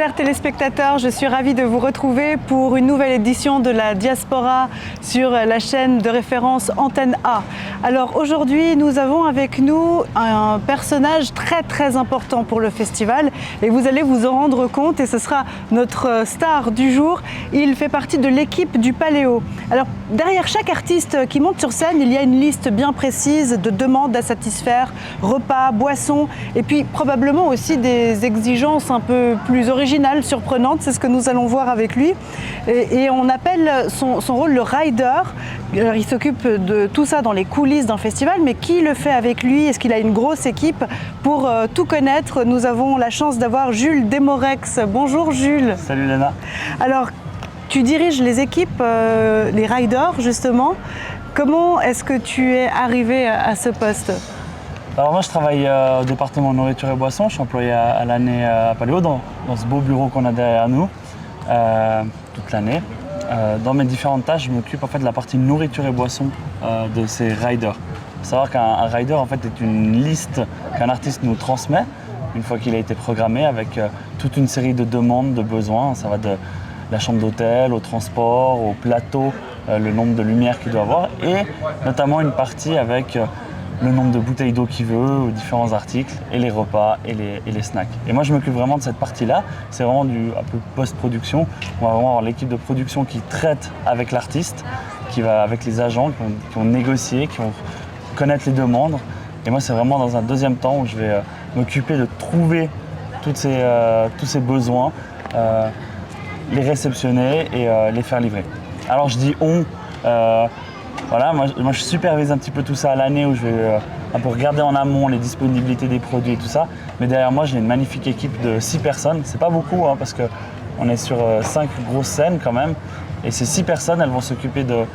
Chers téléspectateurs, je suis ravie de vous retrouver pour une nouvelle édition de la Diaspora sur la chaîne de référence Antenne A. Alors aujourd'hui, nous avons avec nous un personnage très important pour le festival et vous allez vous en rendre compte et ce sera notre star du jour. Il fait partie de l'équipe du Paléo. Alors derrière chaque artiste qui monte sur scène, il y a une liste bien précise de demandes à satisfaire, repas, boissons et puis probablement aussi des exigences un peu plus originales, surprenantes. C'est ce que nous allons voir avec lui. Et on appelle son rôle le rider. Alors, il s'occupe de tout ça dans les coulisses d'un festival, mais qui le fait avec lui? Est-ce qu'il a une grosse équipe? Pour tout connaître, nous avons la chance d'avoir Jules Demorex. Bonjour Jules. Salut Léna. Alors, tu diriges les équipes, les riders justement. Comment est-ce que tu es arrivé à ce poste? Alors moi je travaille au département nourriture et boissons, je suis employé à l'année à Paléo dans ce beau bureau qu'on a derrière nous toute l'année. Dans mes différentes tâches, je m'occupe en fait de la partie nourriture et boissons de ces riders. Il faut savoir qu'un rider en fait est une liste qu'un artiste nous transmet une fois qu'il a été programmé avec toute une série de demandes, de besoins. Ça va de la chambre d'hôtel, au transport, au plateau, le nombre de lumières qu'il doit avoir et notamment une partie avec le nombre de bouteilles d'eau qu'il veut, aux différents articles, et les repas et les snacks. Et moi je m'occupe vraiment de cette partie-là, c'est vraiment un peu post-production. On va vraiment avoir l'équipe de production qui traite avec l'artiste, qui va avec les agents, qui vont négocier, qui vont connaître les demandes. Et moi c'est vraiment dans un deuxième temps où je vais m'occuper de trouver tous ces besoins, les réceptionner et les faire livrer. Alors je dis on, voilà, moi je supervise un petit peu tout ça à l'année où je vais un peu regarder en amont les disponibilités des produits et tout ça. Mais derrière moi j'ai une magnifique équipe de 6 personnes. C'est pas beaucoup hein, parce qu'on est sur 5 grosses scènes quand même. Et ces 6 personnes elles vont s'occuper de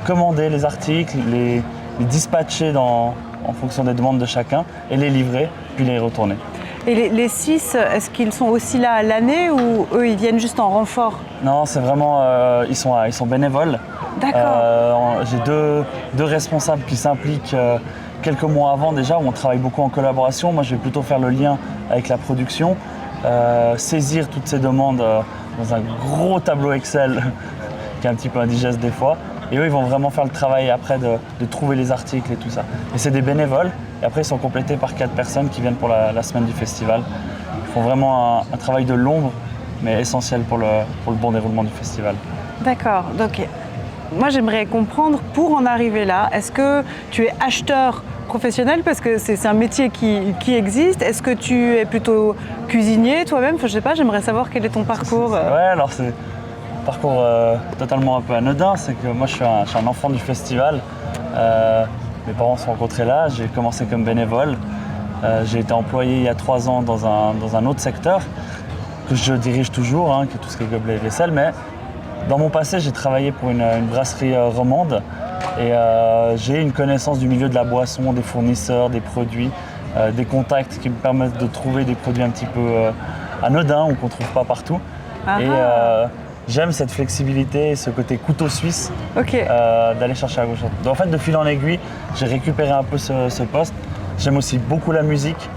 commander les articles, les dispatcher en fonction des demandes de chacun et les livrer puis les retourner. Et les 6, est-ce qu'ils sont aussi là à l'année ou eux ils viennent juste en renfort? Non, c'est vraiment, ils sont bénévoles. D'accord. J'ai deux responsables qui s'impliquent quelques mois avant déjà, où on travaille beaucoup en collaboration. Moi je vais plutôt faire le lien avec la production, saisir toutes ces demandes dans un gros tableau Excel qui est un petit peu indigeste des fois. Et eux ils vont vraiment faire le travail après de trouver les articles et tout ça. Et c'est des bénévoles. Et après, ils sont complétés par 4 personnes qui viennent pour la semaine du festival. Ils font vraiment un travail de l'ombre, mais essentiel pour le bon déroulement du festival. D'accord. Donc, moi, j'aimerais comprendre, pour en arriver là, est-ce que tu es acheteur professionnel, parce que c'est un métier qui existe? Est-ce que tu es plutôt cuisinier toi-même? Enfin, je sais pas, j'aimerais savoir quel est ton parcours. Ouais, alors c'est un parcours totalement un peu anodin. C'est que moi, je suis un enfant du festival. Mes parents se sont rencontrés là, j'ai commencé comme bénévole. J'ai été employé il y a 3 ans dans un autre secteur que je dirige toujours, hein, qui est tout ce qui est gobelet et vaisselle. Mais dans mon passé, j'ai travaillé pour une brasserie romande et j'ai une connaissance du milieu de la boisson, des fournisseurs, des produits, des contacts qui me permettent de trouver des produits un petit peu anodins ou qu'on ne trouve pas partout. Et j'aime cette flexibilité, ce côté couteau suisse d'aller chercher à gauche. Donc, en fait, de fil en aiguille, j'ai récupéré un peu ce poste. J'aime aussi beaucoup la musique.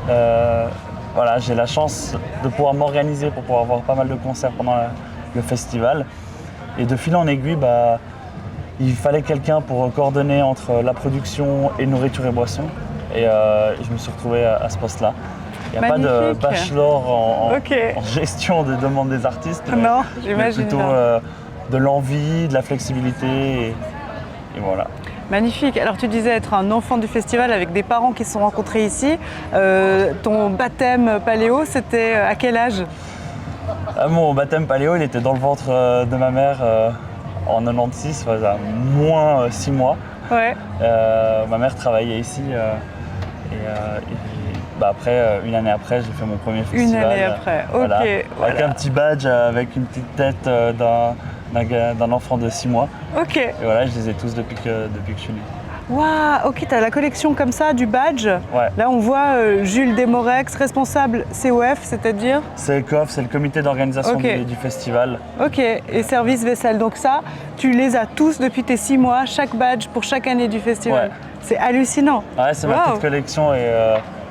Voilà, j'ai la chance de pouvoir m'organiser pour pouvoir avoir pas mal de concerts pendant le festival. Et de fil en aiguille, il fallait quelqu'un pour coordonner entre la production et nourriture et boissons. Et je me suis retrouvé à ce poste-là. Il n'y a Magnifique. pas de bachelor en gestion de demande des artistes. Non, j'imagine. Plutôt de l'envie, de la flexibilité et voilà. Magnifique. Alors tu disais être un enfant du festival avec des parents qui se sont rencontrés ici. Ton baptême Paléo, c'était à quel âge? Mon baptême Paléo, il était dans le ventre de ma mère en 96, à moins 6 mois. Ouais. Ma mère travaillait ici après, une année après, j'ai fait mon premier festival. Une année après, ok. Voilà, avec un petit badge, avec une petite tête d'un enfant de 6 mois. Ok. Et voilà, je les ai tous depuis que je suis né. Waouh, ok, tu as la collection comme ça, du badge. Ouais. Là, on voit Jules Demorex, responsable COF, c'est-à-dire? COF, c'est le comité d'organisation du festival. Ok, et service vaisselle. Donc ça, tu les as tous depuis tes 6 mois, chaque badge pour chaque année du festival. Ouais. C'est hallucinant. Ouais, c'est ma petite collection et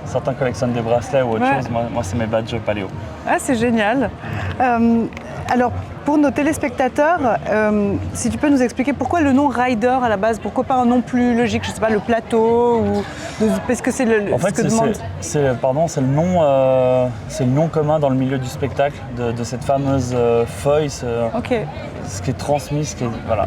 certains collectionnent des bracelets ou autre Ouais. chose. Moi c'est mes badges paléo. Ah, c'est génial. Alors, pour nos téléspectateurs, si tu peux nous expliquer pourquoi le nom Rider à la base, pourquoi pas un nom plus logique, je sais pas, le plateau parce que c'est En fait, ce que demande. c'est le nom commun dans le milieu du spectacle de cette fameuse feuille, Ok, ce qui est transmis, voilà.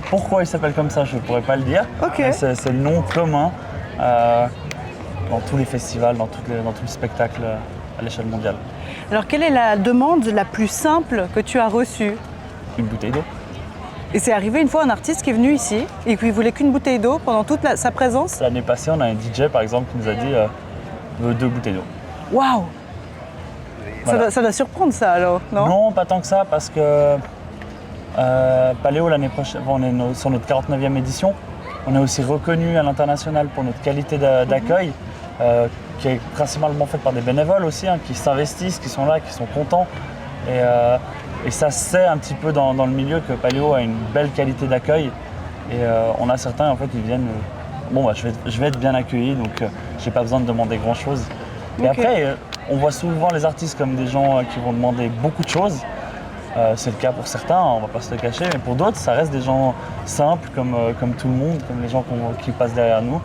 Pourquoi il s'appelle comme ça, je ne pourrais pas le dire. Ok. Mais c'est le nom commun dans tous les festivals, dans tout le spectacle à l'échelle mondiale. alors quelle est la demande la plus simple que tu as reçue? Une bouteille d'eau. Et c'est arrivé une fois un artiste qui est venu ici et qui voulait qu'une bouteille d'eau pendant toute sa présence. L'année passée, on a un DJ par exemple qui nous a dit veut 2 bouteilles d'eau. Waouh! Voilà. Ça doit surprendre ça alors, non? Non, pas tant que ça, parce que Paléo, l'année prochaine, on est sur notre 49e édition. On est aussi reconnu à l'international pour notre qualité d'accueil, qui est principalement faite par des bénévoles aussi, hein, qui s'investissent, qui sont là, qui sont contents. Et ça se sait un petit peu dans le milieu que Paléo a une belle qualité d'accueil. Et on a certains, en fait, ils viennent, je vais être bien accueilli, donc j'ai pas besoin de demander grand-chose. Et Ok. après, on voit souvent les artistes comme des gens qui vont demander beaucoup de choses. C'est le cas pour certains, on va pas se le cacher, mais pour d'autres, ça reste des gens simples comme tout le monde, comme les gens qui passent derrière nous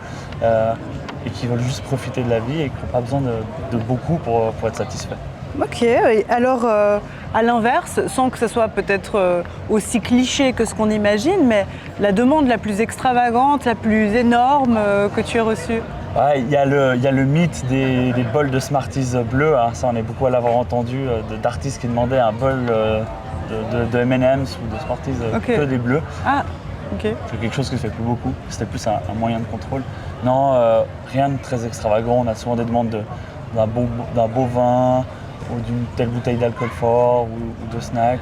et qui veulent juste profiter de la vie et qui n'ont pas besoin de beaucoup pour être satisfaits. Ok, et alors à l'inverse, sans que ce soit peut-être aussi cliché que ce qu'on imagine, mais la demande la plus extravagante, la plus énorme que tu as reçue? Ouais, il y a le mythe des bols de Smarties bleus, hein. Ça on est beaucoup à l'avoir entendu, d'artistes qui demandaient un bol de M&M's ou de Smarties Ok. que des bleus. Ah, ok. C'est quelque chose que je fais plus beaucoup, c'était plus un moyen de contrôle. Non, rien de très extravagant, on a souvent des demandes d'un beau vin ou d'une telle bouteille d'alcool fort ou de snack.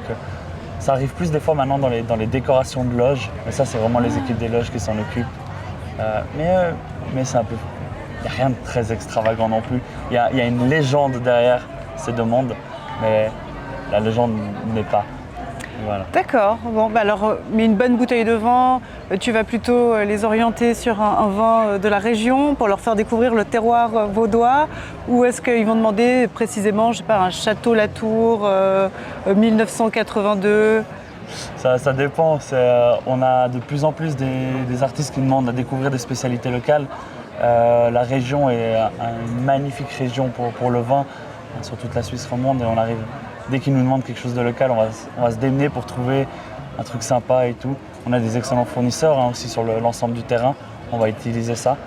Ça arrive plus des fois maintenant dans les décorations de loges, mais ça c'est vraiment les équipes des loges qui s'en occupent. Mais c'est un peu... Il n'y a rien de très extravagant non plus. Il y a une légende derrière ces demandes, mais la légende n'est pas. Voilà. D'accord. Bon, bah alors, mais une bonne bouteille de vin, tu vas plutôt les orienter sur un vin de la région pour leur faire découvrir le terroir vaudois, ou est-ce qu'ils vont demander précisément, je sais pas, un Château Latour 1982? Ça dépend. On a de plus en plus des artistes qui demandent à découvrir des spécialités locales. La région est une magnifique région pour le vin, sur toute la Suisse romande. Et on arrive, dès qu'ils nous demandent quelque chose de local, on va se démener pour trouver un truc sympa et tout. On a des excellents fournisseurs hein, aussi sur l'ensemble du terrain. On va utiliser ça.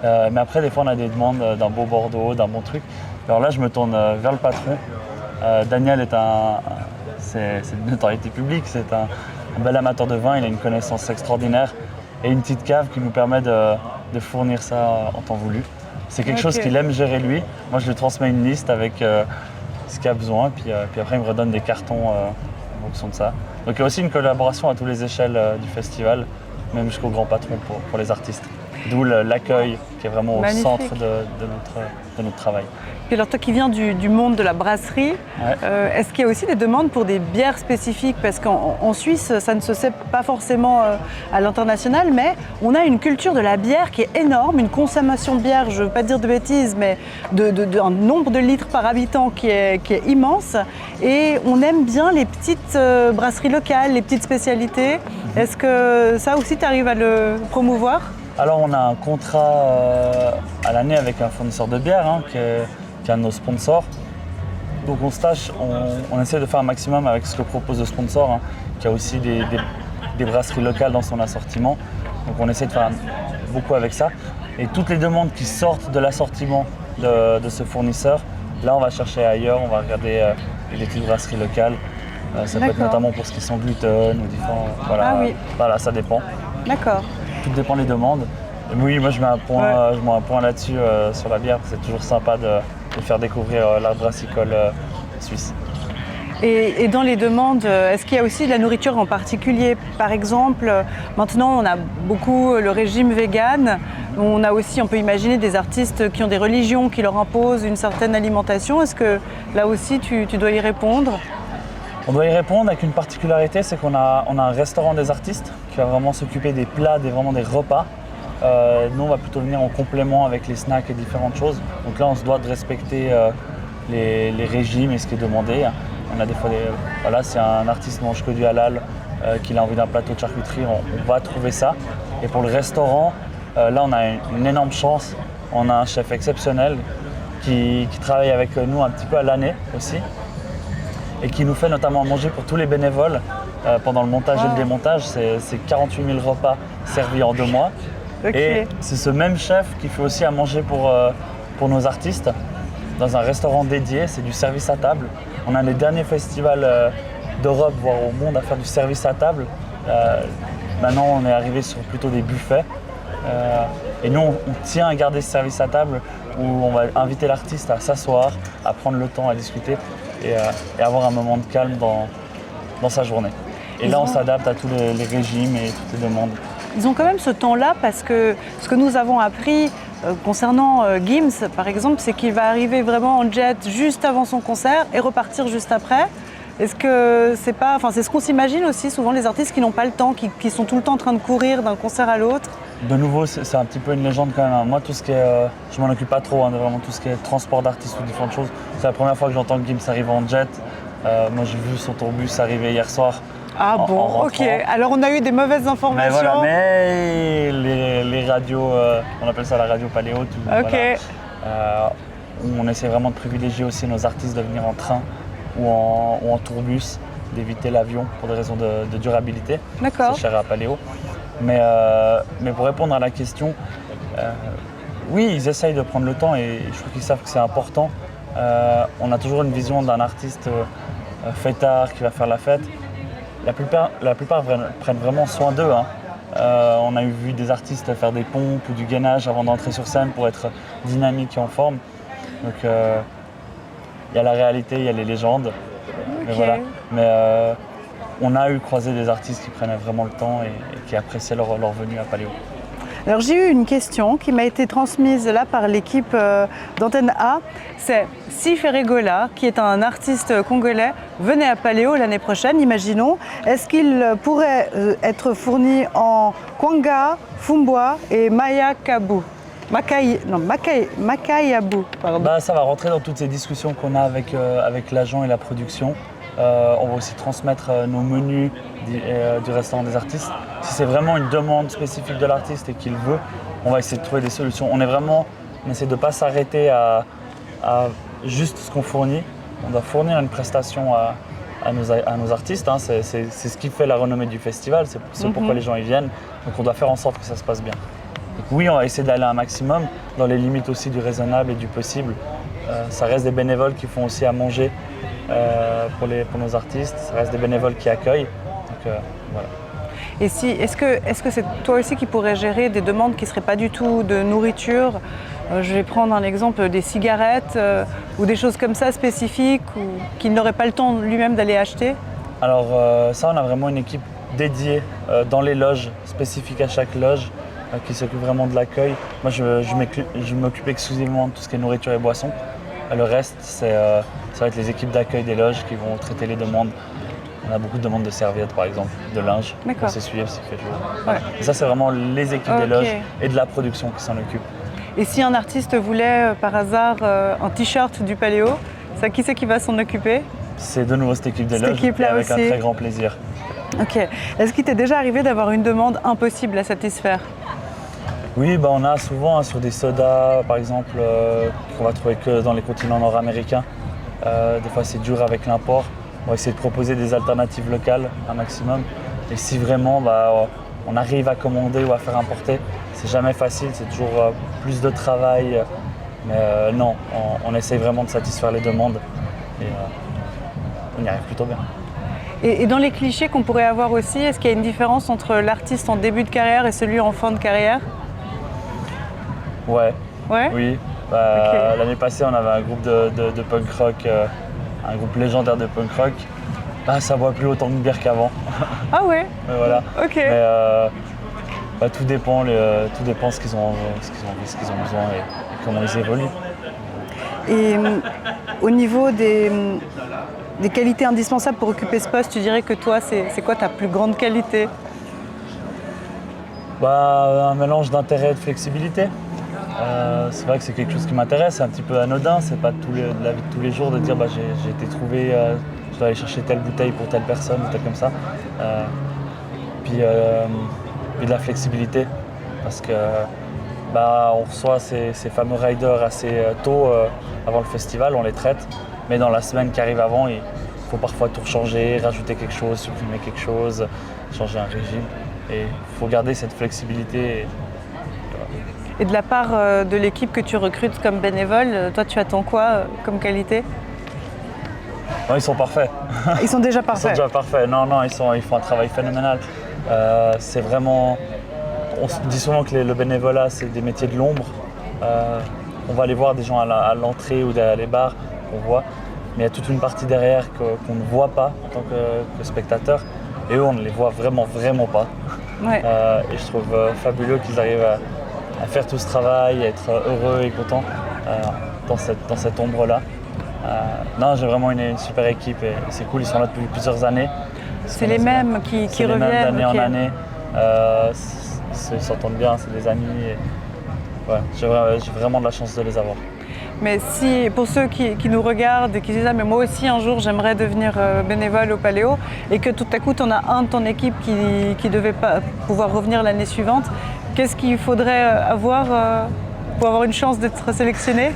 Mais après, des fois, on a des demandes d'un beau Bordeaux, d'un bon truc. Alors là, je me tourne vers le patron. Daniel c'est une notoriété publique, c'est un bel amateur de vin, il a une connaissance extraordinaire et une petite cave qui nous permet de fournir ça en temps voulu. C'est quelque chose qu'il aime gérer lui. Moi, je lui transmets une liste avec ce qu'il a besoin, puis après, il me redonne des cartons en fonction de ça. Donc, il y a aussi une collaboration à toutes les échelles du festival, même jusqu'au grand patron pour les artistes. D'où l'accueil qui est vraiment Magnifique. au centre de notre travail. Et alors toi qui viens du monde de la brasserie, Ouais. est-ce qu'il y a aussi des demandes pour des bières spécifiques? Parce qu'en Suisse, ça ne se sait pas forcément à l'international, mais on a une culture de la bière qui est énorme, une consommation de bière, je ne veux pas dire de bêtises, mais un nombre de litres par habitant qui est immense. Et on aime bien les petites brasseries locales, les petites spécialités. Est-ce que ça aussi, tu arrives à le promouvoir? Alors on a un contrat à l'année avec un fournisseur de bière hein, qui est un de nos sponsors. Donc on essaie de faire un maximum avec ce que propose le sponsor, hein, qui a aussi des brasseries locales dans son assortiment. Donc on essaie de faire beaucoup avec ça. Et toutes les demandes qui sortent de l'assortiment de ce fournisseur, là on va chercher ailleurs, on va regarder les petites brasseries locales. Ça peut être notamment pour ce qui sont gluten ou différents. Voilà, Ah oui. Voilà, ça dépend. D'accord. Tout dépend des demandes. Mais oui, moi je mets un point là-dessus sur la bière, parce que c'est toujours sympa de faire découvrir l'art brassicole suisse. Et dans les demandes, est-ce qu'il y a aussi de la nourriture en particulier? Par exemple, maintenant on a beaucoup le régime vegan. On a aussi, on peut imaginer des artistes qui ont des religions qui leur imposent une certaine alimentation. Est-ce que là aussi tu dois y répondre? On doit y répondre avec une particularité, c'est qu'on a un restaurant des artistes qui va vraiment s'occuper des plats, vraiment des repas. Nous, on va plutôt venir en complément avec les snacks et différentes choses. Donc là, on se doit de respecter les régimes et ce qui est demandé. On a des fois voilà, si un artiste mange que du halal, qu'il a envie d'un plateau de charcuterie, on va trouver ça. Et pour le restaurant, là, on a une énorme chance. On a un chef exceptionnel qui travaille avec nous un petit peu à l'année aussi et qui nous fait notamment manger pour tous les bénévoles pendant le montage et le démontage. C'est 48 000 repas servis en 2 mois. Okay. Et c'est ce même chef qui fait aussi à manger pour nos artistes dans un restaurant dédié. C'est du service à table. On a les derniers festivals d'Europe, voire au monde, à faire du service à table. Maintenant, on est arrivé sur plutôt des buffets. Et nous, on tient à garder ce service à table où on va inviter l'artiste à s'asseoir, à prendre le temps, à discuter et avoir un moment de calme dans sa journée. Et là, on s'adapte à tous les régimes et toutes les demandes. Ils ont quand même ce temps-là parce que ce que nous avons appris concernant Gims, par exemple, c'est qu'il va arriver vraiment en jet juste avant son concert et repartir juste après. Est-ce que c'est pas, enfin c'est ce qu'on s'imagine aussi souvent les artistes qui n'ont pas le temps, qui sont tout le temps en train de courir d'un concert à l'autre. De nouveau, c'est un petit peu une légende quand même. Moi, tout ce qui est, je m'en occupe pas trop, vraiment tout ce qui est transport d'artistes ou différentes choses. C'est la première fois que j'entends que Gims arrive en jet. Moi, j'ai vu son tourbus arriver hier soir. Ah bon, ok. Alors on a eu des mauvaises informations. Mais voilà, mais les radios, on appelle ça la radio paléo. Ok. Voilà, on essaie vraiment de privilégier aussi nos artistes de venir en train ou en tourbus, d'éviter l'avion pour des raisons de durabilité. D'accord. C'est cher à Paléo. Mais pour répondre à la question, oui, ils essayent de prendre le temps et je crois qu'ils savent que c'est important. On a toujours une vision d'un artiste fêtard qui va faire la fête. La plupart prennent vraiment soin d'eux. Hein. On a vu des artistes faire des pompes ou du gainage avant d'entrer sur scène pour être dynamique et en forme. Donc il y a la réalité, il y a les légendes. Okay. Mais voilà. On a croisé des artistes qui prenaient vraiment le temps et qui appréciaient leur venue à Paléo. Alors j'ai eu une question qui m'a été transmise là par l'équipe d'Antenne A. C'est si Ferregola, qui est un artiste congolais, venait à Paléo l'année prochaine, imaginons, est-ce qu'il pourrait être fourni en Kwanga, Fumbwa et Mayakabu? Makayabu, pardon. Bah, ça va rentrer dans toutes ces discussions qu'on a avec l'agent et la production. On va aussi transmettre nos menus du restaurant des artistes. Si c'est vraiment une demande spécifique de l'artiste et qu'il veut, on va essayer de trouver des solutions. On essaie de ne pas s'arrêter à juste ce qu'on fournit. On doit fournir une prestation à nos artistes. Hein. C'est ce qui fait la renommée du festival, c'est pourquoi les gens y viennent. Donc on doit faire en sorte que ça se passe bien. Donc oui, on va essayer d'aller un maximum, dans les limites aussi du raisonnable et du possible. Ça reste des bénévoles qui font aussi à manger pour nos artistes. Ça reste des bénévoles qui accueillent. Donc, voilà. Et est-ce que c'est toi aussi qui pourrais gérer des demandes qui ne seraient pas du tout de nourriture? Je vais prendre un exemple des cigarettes ou des choses comme ça spécifiques ou qu'il n'aurait pas le temps lui-même d'aller acheter? Alors ça, on a vraiment une équipe dédiée dans les loges, spécifique à chaque loge, qui s'occupe vraiment de l'accueil. Moi, je m'occupe exclusivement de tout ce qui est nourriture et boissons. Le reste, ça va être les équipes d'accueil des loges qui vont traiter les demandes. On a beaucoup de demandes de serviettes, par exemple, de linge pour s'essuyer s'il fait chaud. Ouais. Et ça, c'est vraiment les équipes des loges et de la production qui s'en occupent. Et si un artiste voulait, par hasard, un t-shirt du Paléo, qui c'est qui va s'en occuper? C'est de nouveau cette équipe des loges et avec un très grand plaisir. Ok. Est-ce qu'il t'est déjà arrivé d'avoir une demande impossible à satisfaire? Oui, on a souvent sur des sodas, par exemple, qu'on va trouver que dans les continents nord-américains. Des fois, c'est dur avec l'import. On va essayer de proposer des alternatives locales un maximum. Et si vraiment on arrive à commander ou à faire importer, c'est jamais facile, c'est toujours plus de travail. Mais non, on essaye vraiment de satisfaire les demandes et on y arrive plutôt bien. Et dans les clichés qu'on pourrait avoir aussi, est-ce qu'il y a une différence entre l'artiste en début de carrière et celui en fin de carrière? Ouais. Oui. Okay. L'année passée, on avait un groupe de punk rock, un groupe légendaire de punk rock. Ça boit plus autant de bière qu'avant. Ah ouais. Mais voilà. Ok. Mais tout dépend ce qu'ils ont besoin et comment ils évoluent. Et au niveau des qualités indispensables pour occuper ce poste, tu dirais que toi, c'est quoi ta plus grande qualité? Un mélange d'intérêt et de flexibilité. C'est vrai que c'est quelque chose qui m'intéresse, c'est un petit peu anodin, c'est pas de la vie de tous les jours de dire j'ai été trouvé, je dois aller chercher telle bouteille pour telle personne ou tel comme ça. Puis de la flexibilité, parce que on reçoit ces fameux riders assez tôt avant le festival, on les traite, mais dans la semaine qui arrive avant, il faut parfois tout changer, rajouter quelque chose, supprimer quelque chose, changer un régime. Et il faut garder cette flexibilité. Et de la part de l'équipe que tu recrutes comme bénévole, toi tu attends quoi comme qualité? Non, ils sont parfaits. Ils sont déjà parfaits? Ils sont déjà parfaits. Non, ils font un travail phénoménal. C'est vraiment... On se dit souvent que le bénévolat, c'est des métiers de l'ombre. On va aller voir des gens à l'entrée ou derrière les bars, qu'on voit. Mais il y a toute une partie derrière qu'on ne voit pas en tant que spectateur. Et eux, on ne les voit vraiment pas. Ouais. Et je trouve fabuleux qu'ils arrivent à faire tout ce travail, à être heureux et contents dans cette ombre-là. J'ai vraiment une super équipe et c'est cool, ils sont là depuis plusieurs années. C'est les mêmes qui les reviennent mêmes d'année okay. en année. Ils s'entendent bien, c'est des amis. J'ai vraiment de la chance de les avoir. Mais si, pour ceux qui nous regardent et qui disent « Ah, mais moi aussi un jour j'aimerais devenir bénévole au Paléo » et que tout à coup tu en as un de ton équipe qui devait pas pouvoir revenir l'année suivante, qu'est-ce qu'il faudrait avoir pour avoir une chance d'être sélectionné?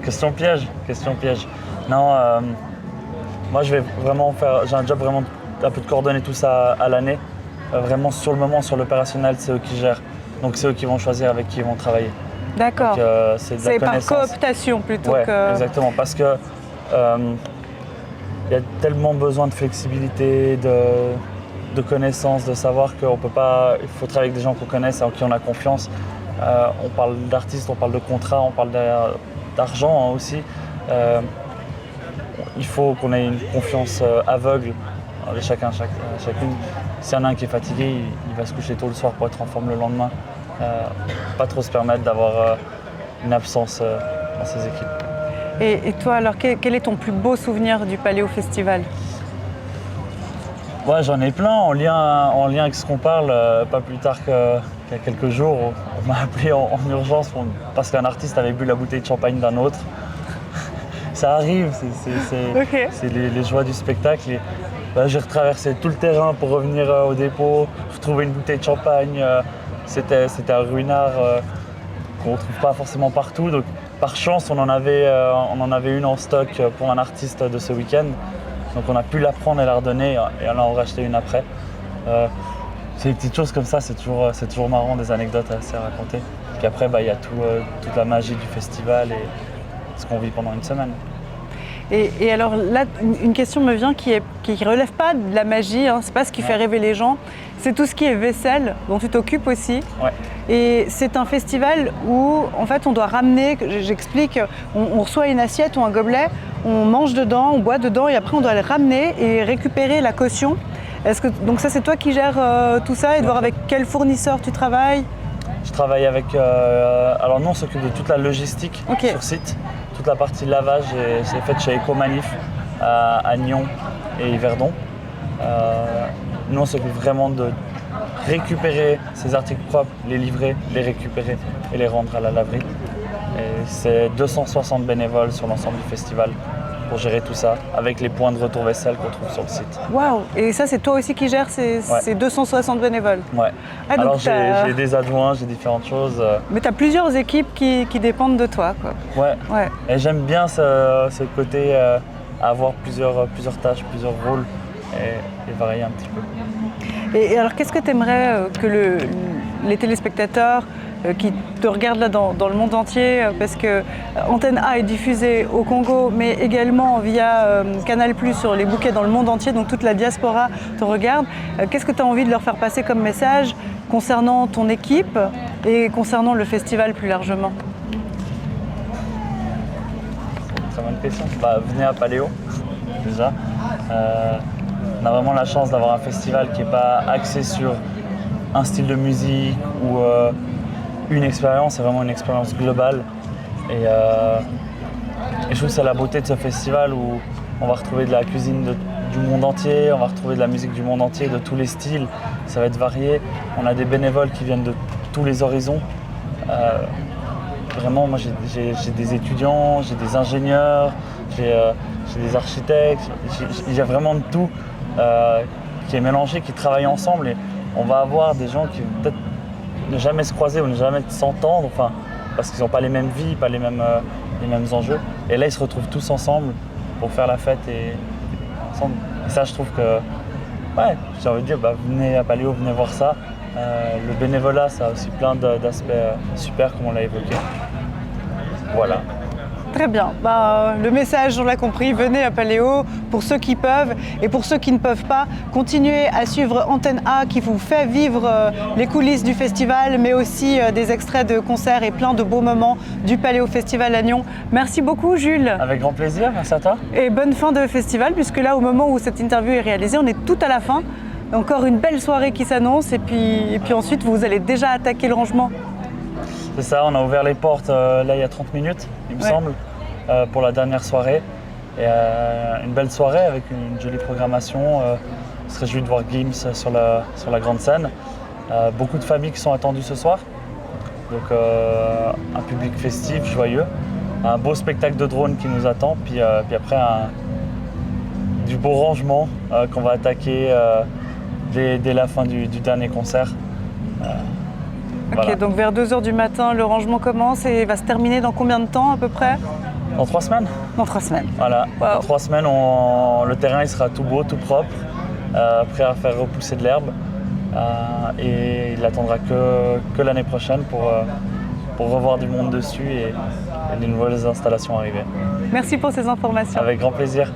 Question piège. Non, moi je vais vraiment j'ai un job vraiment un peu de coordonner tout ça à l'année. Vraiment sur le moment, sur l'opérationnel, c'est eux qui gèrent. Donc c'est eux qui vont choisir avec qui ils vont travailler. D'accord. C'est par cooptation plutôt que... Exactement, parce que y a tellement besoin de flexibilité, de connaissances, de savoir qu'il faut travailler avec des gens qu'on connaisse et en qui on a confiance. On parle d'artistes, on parle de contrats, on parle d'argent aussi. Il faut qu'on ait une confiance aveugle de chacune. S'il y en a un qui est fatigué, il va se coucher tôt le soir pour être en forme le lendemain. Pas trop se permettre d'avoir une absence dans ses équipes. Et toi alors, quel est ton plus beau souvenir du Paléo Festival? Ouais, j'en ai plein en lien avec ce qu'on parle. Pas plus tard qu'il y a quelques jours, on m'a appelé en urgence parce qu'un artiste avait bu la bouteille de champagne d'un autre. Ça arrive, c'est les joies du spectacle. Et, j'ai retraversé tout le terrain pour revenir au dépôt, retrouver une bouteille de champagne. C'était un ruinard qu'on ne trouve pas forcément partout. Donc, par chance, on en avait une en stock pour un artiste de ce week-end. Donc on a pu la prendre et la redonner et on en a racheté une après. C'est des petites choses comme ça, c'est toujours marrant, des anecdotes assez à raconter. Puis après, il y a toute la magie du festival et ce qu'on vit pendant une semaine. Et alors là, une question me vient qui relève pas de la magie, hein, c'est pas ce qui fait rêver les gens, c'est tout ce qui est vaisselle, dont tu t'occupes aussi. Ouais. Et c'est un festival où en fait on doit ramener, j'explique, on reçoit une assiette ou un gobelet, on mange dedans, on boit dedans et après on doit le ramener et récupérer la caution. Donc ça c'est toi qui gères tout ça et de voir avec quel fournisseur tu travailles? Je travaille avec... alors nous on s'occupe de toute la logistique sur site. Toute la partie lavage c'est faite chez Ecomanif à Nyon et Yverdon. Nous on s'occupe vraiment de récupérer ces articles propres, les livrer, les récupérer et les rendre à la laverie. Et c'est 260 bénévoles sur l'ensemble du festival pour gérer tout ça, avec les points de retour vaisselle qu'on trouve sur le site. Waouh! Et ça, c'est toi aussi qui gères ces 260 bénévoles? Ouais. Ah, alors j'ai des adjoints, j'ai différentes choses. Mais tu as plusieurs équipes qui dépendent de toi, quoi. Ouais. Et j'aime bien ce côté avoir plusieurs tâches, plusieurs rôles et varier un petit peu. Et alors, qu'est-ce que tu aimerais que les téléspectateurs qui te regardent là dans le monde entier, parce que Antenne A est diffusée au Congo, mais également via Canal+, sur les bouquets dans le monde entier, donc toute la diaspora te regarde. Qu'est-ce que tu as envie de leur faire passer comme message concernant ton équipe et concernant le festival plus largement? Très bonne question. Venez à Paléo, déjà. On a vraiment la chance d'avoir un festival qui n'est pas axé sur un style de musique ou une expérience, c'est vraiment une expérience globale. Et je trouve que c'est la beauté de ce festival où on va retrouver de la cuisine du monde entier, on va retrouver de la musique du monde entier, de tous les styles, ça va être varié. On a des bénévoles qui viennent de tous les horizons. Vraiment, moi j'ai des étudiants, j'ai des ingénieurs, j'ai des architectes, il y a vraiment de tout qui est mélangé, qui travaillent ensemble et on va avoir des gens qui vont peut-être ne jamais se croiser ou ne jamais s'entendre, enfin, parce qu'ils n'ont pas les mêmes vies, pas les mêmes enjeux. Et là, ils se retrouvent tous ensemble pour faire la fête et ensemble. Et ça, je trouve que, ouais, j'ai envie de dire, venez à Paléo, venez voir ça. Le bénévolat, ça a aussi plein d'aspects super, comme on l'a évoqué. Voilà. Très bien. Le message, on l'a compris, venez à Paléo pour ceux qui peuvent et pour ceux qui ne peuvent pas. Continuez à suivre Antenne A qui vous fait vivre les coulisses du festival, mais aussi des extraits de concerts et plein de beaux moments du Paléo Festival à Nyon. Merci beaucoup, Jules. Avec grand plaisir, merci à toi. Et bonne fin de festival, puisque là, au moment où cette interview est réalisée, on est tout à la fin. Encore une belle soirée qui s'annonce et puis ensuite, vous allez déjà attaquer le rangement. C'est ça, on a ouvert les portes là il y a 30 minutes, il me semble, pour la dernière soirée. Et une belle soirée avec une jolie programmation. On se réjouit de voir Gims sur la grande scène. Beaucoup de familles qui sont attendues ce soir. Donc un public festif, joyeux. Un beau spectacle de drone qui nous attend. Puis après du beau rangement qu'on va attaquer dès la fin du dernier concert. Ok, Voilà. donc vers 2h du matin, le rangement commence et va se terminer dans combien de temps à peu près? Dans 3 semaines. Dans 3 semaines. Voilà, Wow. Dans 3 semaines, le terrain il sera tout beau, tout propre, prêt à faire repousser de l'herbe. Et il n'attendra que l'année prochaine pour revoir du monde dessus et les nouvelles installations arriver. Merci pour ces informations. Avec grand plaisir.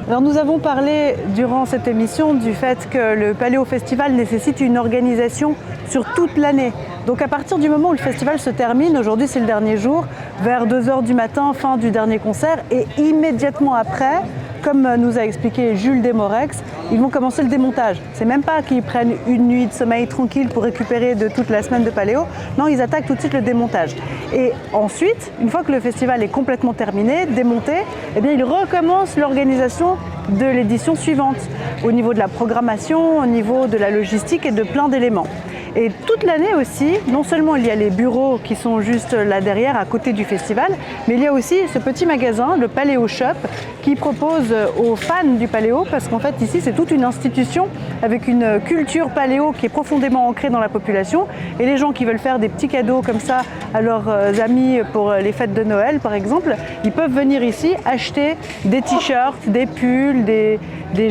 Alors nous avons parlé durant cette émission du fait que le Paléo Festival nécessite une organisation sur toute l'année. Donc à partir du moment où le festival se termine, aujourd'hui c'est le dernier jour, vers 2h du matin, fin du dernier concert, et immédiatement après, comme nous a expliqué Jules Desmorex, ils vont commencer le démontage. C'est même pas qu'ils prennent une nuit de sommeil tranquille pour récupérer de toute la semaine de Paléo. Non, ils attaquent tout de suite le démontage. Et ensuite, une fois que le festival est complètement terminé, démonté, eh bien, ils recommencent l'organisation de l'édition suivante, au niveau de la programmation, au niveau de la logistique et de plein d'éléments. Et toute l'année aussi, non seulement il y a les bureaux qui sont juste là derrière, à côté du festival, mais il y a aussi ce petit magasin, le Paléo Shop, qui propose aux fans du Paléo, parce qu'en fait ici c'est toute une institution avec une culture paléo qui est profondément ancrée dans la population. Et les gens qui veulent faire des petits cadeaux comme ça à leurs amis pour les fêtes de Noël par exemple, ils peuvent venir ici acheter des t-shirts, des pulls, des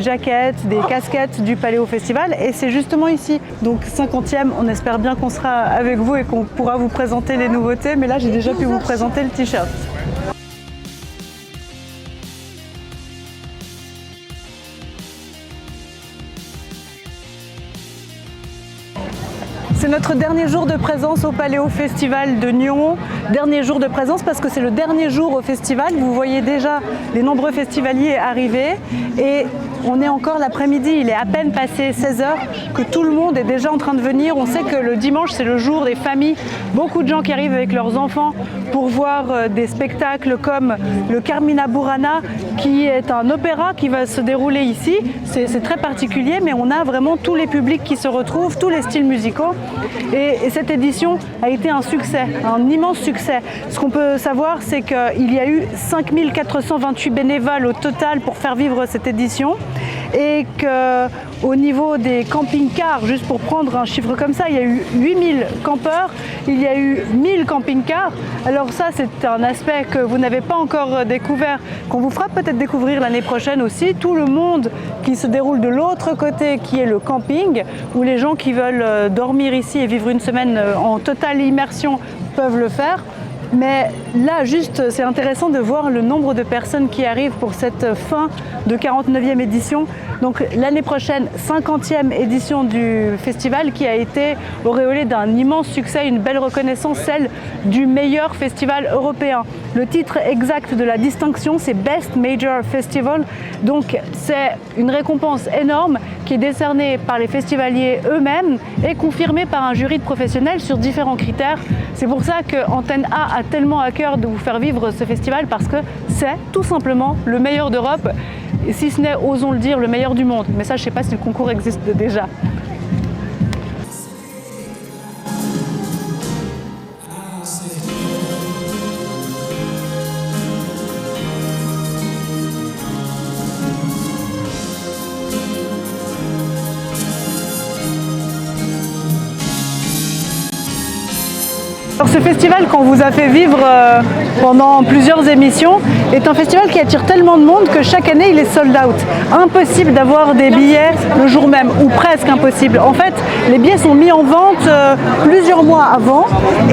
jaquettes, des casquettes du Paléo Festival, et c'est justement ici. Donc 50e, on espère bien qu'on sera avec vous et qu'on pourra vous présenter les nouveautés, mais là j'ai déjà pu vous présenter le t-shirt. C'est notre dernier jour de présence au Paléo Festival de Nyon. Dernier jour de présence parce que c'est le dernier jour au festival. Vous voyez déjà les nombreux festivaliers arriver et on est encore l'après-midi. Il est à peine passé 16h que tout le monde est déjà en train de venir. On sait que le dimanche, c'est le jour des familles. Beaucoup de gens qui arrivent avec leurs enfants pour voir des spectacles comme le Carmina Burana, qui est un opéra qui va se dérouler ici. C'est très particulier, mais on a vraiment tous les publics qui se retrouvent, tous les styles musicaux. Et cette édition a été un succès, un immense succès. Ce qu'on peut savoir, c'est qu'il y a eu 5428 bénévoles au total pour faire vivre cette édition. Et qu'au niveau des camping-cars, juste pour prendre un chiffre comme ça, il y a eu 8000 campeurs, il y a eu 1000 camping-cars. Alors ça, c'est un aspect que vous n'avez pas encore découvert, qu'on vous fera peut-être découvrir l'année prochaine aussi. Tout le monde qui se déroule de l'autre côté, qui est le camping, où les gens qui veulent dormir ici et vivre une semaine en totale immersion peuvent le faire. Mais là, juste, c'est intéressant de voir le nombre de personnes qui arrivent pour cette fin de 49e édition. Donc l'année prochaine, 50e édition du festival qui a été auréolée d'un immense succès, une belle reconnaissance, celle du meilleur festival européen. Le titre exact de la distinction, c'est Best Major Festival. Donc c'est une récompense énorme qui est décernée par les festivaliers eux-mêmes et confirmée par un jury de professionnels sur différents critères. C'est pour ça que Antenne A a tellement à cœur de vous faire vivre ce festival, parce que c'est tout simplement le meilleur d'Europe. et si ce n'est, osons le dire, le meilleur du monde. Mais ça, je ne sais pas si le concours existe déjà. Alors ce festival qu'on vous a fait vivre pendant plusieurs émissions est un festival qui attire tellement de monde que chaque année il est sold out. Impossible d'avoir des billets le jour même, ou presque impossible. En fait, les billets sont mis en vente plusieurs mois avant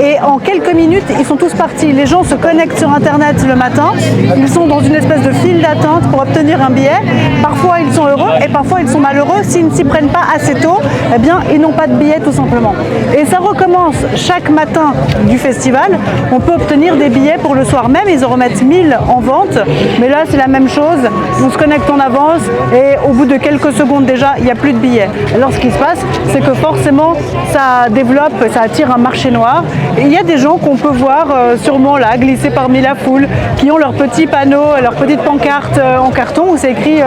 et en quelques minutes ils sont tous partis. Les gens se connectent sur internet le matin, ils sont dans une espèce de file d'attente pour obtenir un billet. Parfois ils sont heureux et parfois ils sont malheureux. S'ils ne s'y prennent pas assez tôt, eh bien ils n'ont pas de billet tout simplement. Et ça recommence chaque matin du festival. On peut obtenir des billets pour le soir même, ils en remettent 1000 en vente, mais là c'est la même chose, on se connecte en avance et au bout de quelques secondes déjà il n'y a plus de billets. Alors ce qui se passe, c'est que forcément ça développe, ça attire un marché noir et il y a des gens qu'on peut voir sûrement là glisser parmi la foule, qui ont leurs petits panneaux, leurs petites pancartes en carton où c'est écrit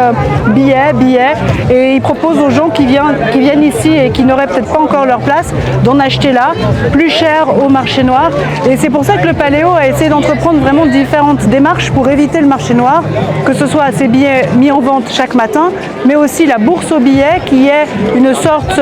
billets, billets, et ils proposent aux gens qui viennent ici et qui n'auraient peut-être pas encore leur place d'en acheter là, plus cher au marché noir. Et c'est pour ça que le Paléo a essayé d'entreprendre vraiment différentes démarches pour éviter le marché noir, que ce soit ces billets mis en vente chaque matin, mais aussi la bourse aux billets qui est une sorte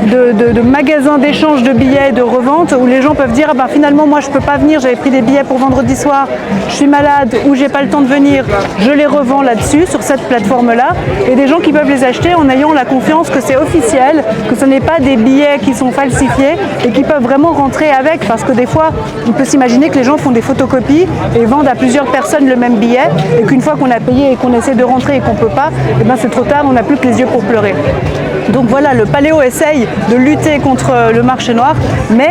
de magasin d'échange de billets et de revente où les gens peuvent dire ah ben, finalement moi je peux pas venir, j'avais pris des billets pour vendredi soir, je suis malade ou j'ai pas le temps de venir, je les revends là-dessus sur cette plateforme là, et des gens qui peuvent les acheter en ayant la confiance que c'est officiel, que ce n'est pas des billets qui sont falsifiés et qui peuvent vraiment rentrer avec, parce que des fois on peut s'imaginer que les gens font des photocopies et vendent à plusieurs personnes le même billet et qu'une fois qu'on a payé et qu'on essaie de rentrer et qu'on peut pas, eh ben c'est trop tard, on n'a plus que les yeux pour pleurer. Donc voilà, le Paléo essaye de lutter contre le marché noir, mais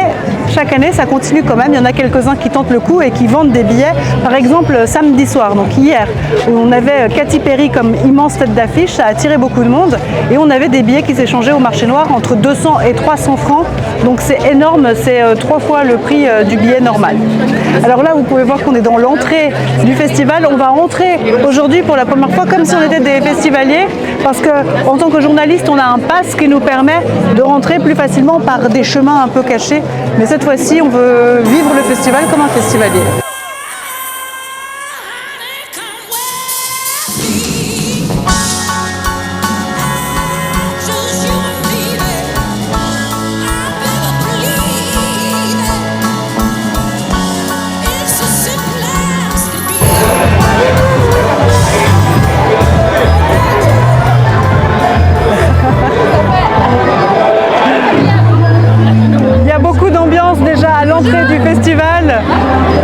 chaque année ça continue quand même. Il y en a quelques-uns qui tentent le coup et qui vendent des billets. Par exemple samedi soir, donc hier, où on avait Katy Perry comme immense tête d'affiche, ça a attiré beaucoup de monde et on avait des billets qui s'échangeaient au marché noir entre 200 et 300 francs. Donc c'est énorme, c'est 3 fois le prix du billet normal. Alors là vous pouvez voir qu'on est dans l'entrée du festival. On va entrer aujourd'hui pour la première fois comme si on était des festivaliers, parce que en tant que journaliste on a un pass qui nous permet de rentrer plus facilement par des chemins un peu cachés. Mais cette fois-ci on veut vivre le festival comme un festivalier.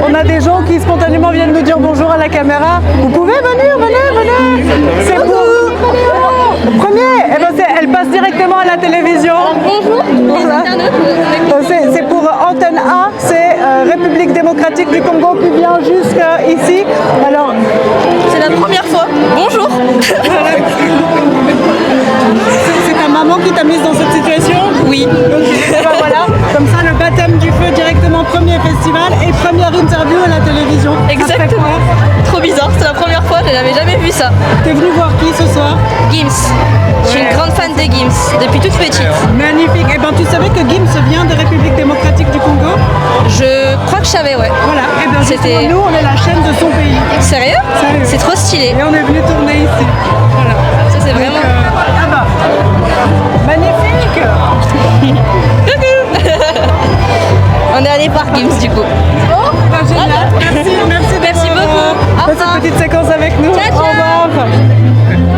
On a des gens qui spontanément viennent nous dire bonjour à la caméra. Vous pouvez venir, venez. C'est pour premier. Eh ben elle passe directement à la télévision. Bonjour. Voilà. C'est pour Antenne A, c'est République démocratique du Congo qui vient jusqu'ici. Alors, c'est la première fois. Bonjour. C'est ta maman qui t'a mise dans cette situation? Oui. Donc, ben voilà, comme ça le baptême du feu directement, premier festival et première interview à la télévision. Exactement. Trop bizarre, c'est la première fois, je n'avais jamais vu ça. T'es venu voir qui ce soir? Gims. Je suis une grande fan des Gims, depuis toute petite. Magnifique. Et ben tu savais que Gims vient de République démocratique du Congo? Je crois que je savais, ouais. Voilà. Et bien justement, nous on est la chaîne de son pays. Sérieux? Sérieux. C'est trop stylé. Et on est venu tourner ici. Voilà. Ça c'est vraiment... Ah bah. Magnifique. On est allé voir Gims du coup. Oh, bah, génial. Merci beaucoup. Cette petite séquence avec nous. Ciao, ciao. Au revoir.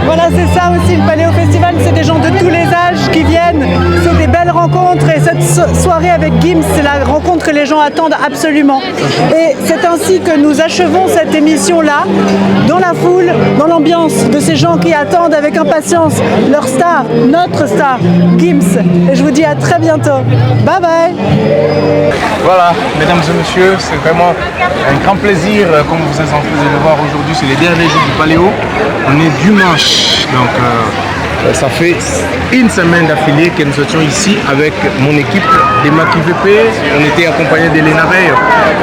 Voilà, c'est ça aussi le Paléo Festival, c'est des gens de tous les âges qui viennent, c'est des belles rencontres et cette soirée avec Gims, c'est la rencontre que les gens attendent absolument. Et c'est ainsi que nous achevons cette émission-là, dans la foule, dans l'ambiance de ces gens qui attendent avec impatience leur star, notre star, Gims. Et je vous dis à très bientôt. Bye bye. Voilà, mesdames et messieurs, c'est vraiment un grand plaisir, comme vous êtes en train de le voir aujourd'hui, c'est les derniers jours du Paléo. On est dimanche, donc Ça fait une semaine d'affilée que nous étions ici avec mon équipe des Maki VP. On était accompagné d'Elena Rey.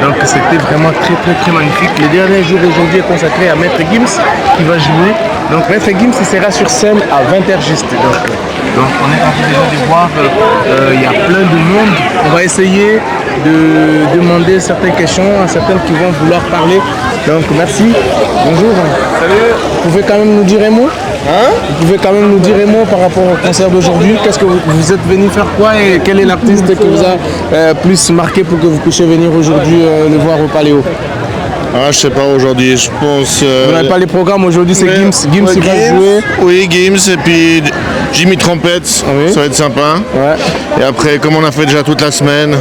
Donc c'était vraiment très magnifique. Le dernier jour aujourd'hui est consacré à Maître Gims qui va jouer. Donc Maître Gims il sera sur scène à 20h juste. Donc on est en train déjà de voir, il y a plein de monde. On va essayer de demander certaines questions à certaines qui vont vouloir parler. Donc merci. Bonjour. Salut. Vous pouvez quand même nous dire un mot? Vous pouvez quand même nous dire un mot par rapport au concert d'aujourd'hui? Qu'est-ce que vous êtes venu faire quoi et quel est l'artiste qui vous a plus marqué pour que vous puissiez venir aujourd'hui le voir au Paléo? Ah, je sais pas aujourd'hui, je pense. Vous n'avez pas les programmes aujourd'hui, c'est Gims. Gims il va jouer. Oui, Gims et puis Jimmy Trompette, Oui. ça va être sympa. Ouais. Et après, comme on a fait déjà toute la semaine,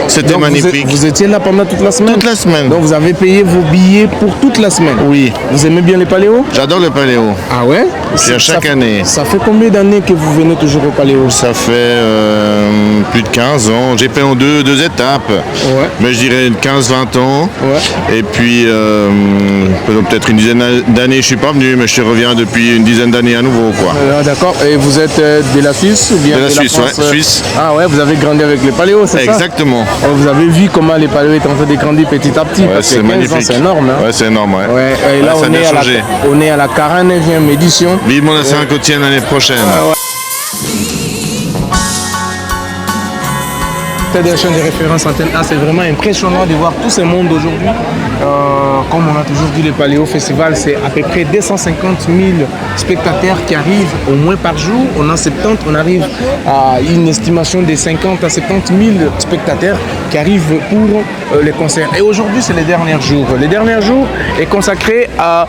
c'était Donc, magnifique. Vous étiez là pendant toute la semaine? Toute la semaine. Donc vous avez payé vos billets pour toute la semaine? Oui, Vous aimez bien les Paléos? j'adore le Paléo. Ah ouais? Je viens chaque année. Ça fait combien d'années que vous venez toujours au Paléo? Ça fait plus de 15 ans. J'ai fait en deux étapes. Ouais. Mais je dirais 15-20 ans. Ouais. Et puis, peut-être une dizaine d'années, je suis pas venu, mais je reviens depuis une dizaine d'années à nouveau, quoi. D'accord. Et vous êtes de la Suisse ou bien De la Suisse, France, ouais, Suisse. Ah ouais, vous avez grandi avec les Paléos, c'est ça? Exactement. Vous avez vu comment les Paléos étaient en train de grandir petit à petit? Ouais, Parce que c'est 15 ans, magnifique. c'est énorme. Hein? Ouais, c'est énorme, ouais. Ouais, et là, Ça a bien changé. on est à la 49e édition. Vivement la Saint-Cotienne l'année prochaine. Des chaînes de référence Antenne A, c'est vraiment impressionnant de voir tout ce monde aujourd'hui. Comme on a toujours dit, le Paléo Festival, c'est à peu près 250 000 spectateurs qui arrivent au moins par jour. On a 70, on arrive à une estimation de 50 à 70 000 spectateurs qui arrivent pour les concerts. Et aujourd'hui, c'est les derniers jours. Les derniers jours est consacré à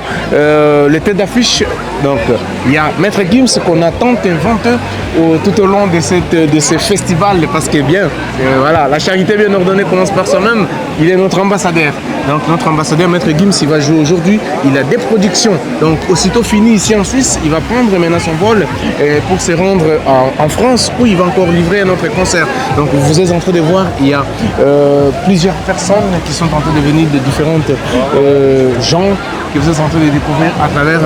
les têtes d'affiche. Donc, il y a Maître Gims qu'on attend invente tout au long de ce festival parce que bien, voilà, la charité bien ordonnée commence par soi-même. Il est notre ambassadeur. Donc notre ambassadeur Maître Gims, il va jouer aujourd'hui. Il a des productions. Donc aussitôt fini ici en Suisse, il va prendre maintenant son vol pour se rendre en France où il va encore livrer un autre concert. Donc vous êtes en train de voir, il y a plusieurs personnes qui sont en train de venir de différentes gens que vous êtes en train de découvrir à travers